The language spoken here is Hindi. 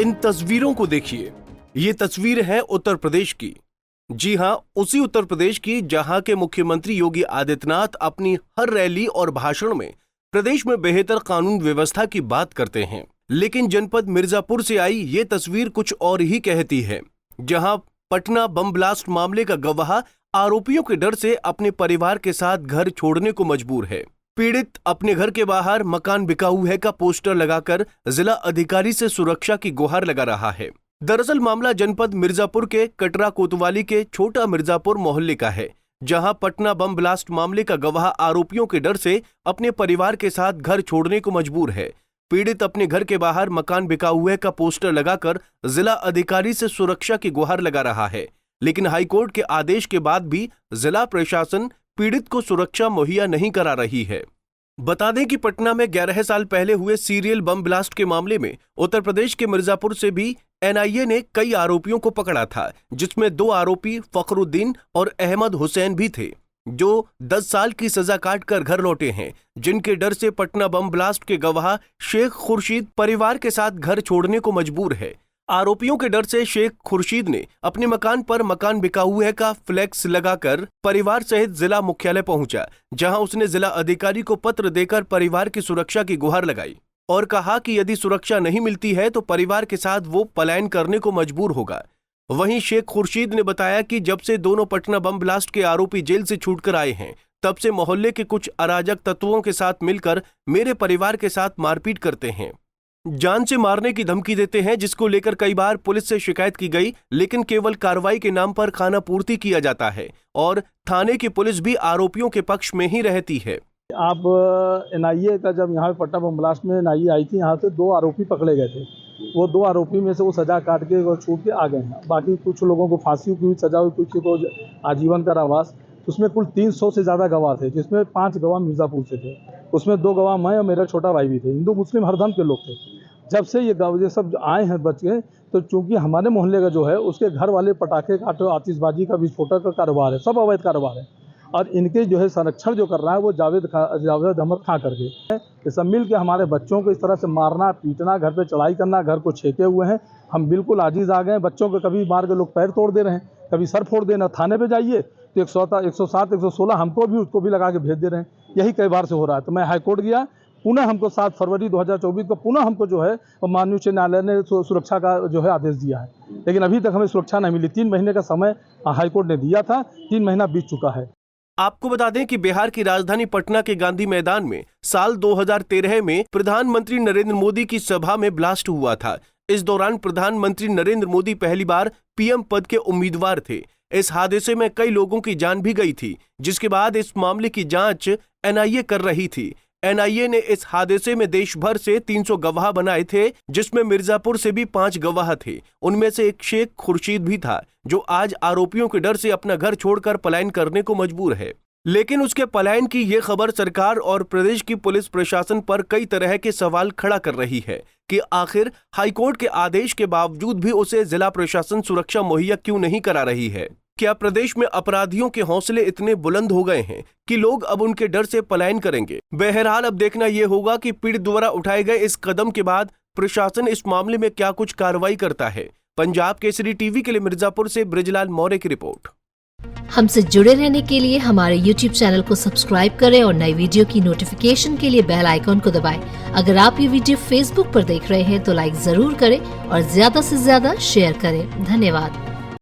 इन तस्वीरों को देखिए। ये तस्वीर है उत्तर प्रदेश की। जी हां, उसी उत्तर प्रदेश की जहां के मुख्यमंत्री योगी आदित्यनाथ अपनी हर रैली और भाषण में प्रदेश में बेहतर कानून व्यवस्था की बात करते हैं। लेकिन जनपद मिर्जापुर से आई ये तस्वीर कुछ और ही कहती है, जहां पटना बम ब्लास्ट मामले का गवाह आरोपियों के डर से अपने परिवार के साथ घर छोड़ने को मजबूर है। पीड़ित अपने घर के बाहर मकान बिकाऊ है का पोस्टर लगाकर जिला अधिकारी से सुरक्षा की गुहार लगा रहा है। दरअसल मामला जनपद मिर्जापुर के कटरा कोतवाली के छोटा मिर्जापुर मोहल्ले का है, जहां पटना बम ब्लास्ट मामले का गवाह आरोपियों के डर से अपने परिवार के साथ घर छोड़ने को मजबूर है। पीड़ित अपने घर के बाहर मकान बिकाऊ है का पोस्टर लगाकर जिला अधिकारी से सुरक्षा की गुहार लगा रहा है। लेकिन हाईकोर्ट के आदेश के बाद भी जिला प्रशासन पीड़ित को सुरक्षा मुहैया नहीं करा रही है। बता दें कि पटना में 11 साल पहले हुए सीरियल बम ब्लास्ट के मामले में उत्तर प्रदेश के मिर्जापुर से भी एनआईए ने कई आरोपियों को पकड़ा था, जिसमें 2 आरोपी फखरुद्दीन और अहमद हुसैन भी थे, जो 10 साल की सजा काटकर घर लौटे हैं, जिनके डर से पटना बम ब्लास्ट के गवाह शेख खुर्शीद परिवार के साथ घर छोड़ने को मजबूर है। आरोपियों के डर से शेख खुर्शीद ने अपने मकान पर मकान बिकाऊ है का फ्लैक्स लगाकर परिवार सहित जिला मुख्यालय पहुंचा, जहां उसने जिला अधिकारी को पत्र देकर परिवार की सुरक्षा की गुहार लगाई और कहा कि यदि सुरक्षा नहीं मिलती है तो परिवार के साथ वो पलायन करने को मजबूर होगा। वहीं शेख खुर्शीद ने बताया कि जब से दोनों पटना बम ब्लास्ट के आरोपी जेल से छूटकर आए हैं, तब से मोहल्ले के कुछ अराजक तत्वों के साथ मिलकर मेरे परिवार के साथ मारपीट करते हैं, जान से मारने की धमकी देते हैं, जिसको लेकर कई बार पुलिस से शिकायत की गई, लेकिन केवल कार्रवाई के नाम पर खाना पूर्ति किया जाता है और थाने की पुलिस भी आरोपियों के पक्ष में ही रहती है। आप एनआईए का जब यहाँ पटना बम ब्लास्ट में एनआईए आई थी, यहाँ से 2 आरोपी पकड़े गए थे। वो 2 आरोपी में से वो सजा काट के और छूट के आ गए हैं। बाकी कुछ लोगों को फांसी की सजा हुई, कुछ को आजीवन कारावास। उसमें कुल 300 से ज़्यादा गवाह थे, जिसमें 5 गवाह मिर्जापुर से थे। उसमें 2 गवाह मैं और मेरा छोटा भाई भी थे। हिंदू मुस्लिम हर धर्म के लोग थे। जब से ये सब आए हैं बच्चे, तो चूंकि हमारे मोहल्ले का जो है उसके घर वाले पटाखे का, आतिशबाजी का, विस्फोटक का कारोबार है, सब अवैध कारोबार है। और इनके जो है संरक्षण जो कर रहा है वो जावेद अहमद खां करके। ये सब मिल के हमारे बच्चों को इस तरह से मारना, पीटना, घर पे चढ़ाई करना, घर को छेके हुए हैं। हम बिल्कुल आजीज आ गए। बच्चों को कभी मार के लोग पैर तोड़ दे रहे हैं, कभी सर फोड़ देना। थाने पे जाइए तो 107, 116 हमको भी उसको भी लगा के भेज दे रहे हैं। यही कई बार से हो रहा है। तो मैं हाईकोर्ट गया, पुनः हमको 7 फरवरी 2024 को पुनः हमको जो है माननीय उच्च न्यायालय ने सुरक्षा का जो है आदेश दिया है, लेकिन अभी तक हमें सुरक्षा नहीं मिली। 3 महीने का समय हाईकोर्ट ने दिया था, 3 महीना बीत चुका है। आपको बता दें कि बिहार की राजधानी पटना के गांधी मैदान में साल 2013 में प्रधानमंत्री नरेंद्र मोदी की सभा में ब्लास्ट हुआ था। इस दौरान प्रधानमंत्री नरेंद्र मोदी पहली बार पीएम पद के उम्मीदवार थे। इस हादसे में कई लोगों की जान भी गई थी, जिसके बाद इस मामले की जांच एनआईए कर रही थी। एनआईए ने इस हादसे में देश भर से 300 गवाह बनाए थे, जिसमें मिर्जापुर से भी 5 गवाह थे। उनमें से एक शेख खुर्शीद भी था, जो आज आरोपियों के डर से अपना घर छोड़कर पलायन करने को मजबूर है। लेकिन उसके पलायन की ये खबर सरकार और प्रदेश की पुलिस प्रशासन पर कई तरह के सवाल खड़ा कर रही है कि आखिर हाईकोर्ट के आदेश के बावजूद भी उसे जिला प्रशासन सुरक्षा मुहैया क्यों नहीं करा रही है। क्या प्रदेश में अपराधियों के हौसले इतने बुलंद हो गए हैं कि लोग अब उनके डर से पलायन करेंगे? बहरहाल अब देखना यह होगा कि पीड़ित द्वारा उठाए गए इस कदम के बाद प्रशासन इस मामले में क्या कुछ कार्रवाई करता है। पंजाब केसरी टीवी के लिए मिर्जापुर से ब्रिजलाल मौर्य की रिपोर्ट। हमसे जुड़े रहने के लिए हमारे YouTube चैनल को सब्सक्राइब करें और नई वीडियो की नोटिफिकेशन के लिए बेल आइकॉन को दबाएं। अगर आप ये वीडियो Facebook पर देख रहे हैं तो लाइक जरूर करें और ज्यादा से ज्यादा शेयर करें। धन्यवाद।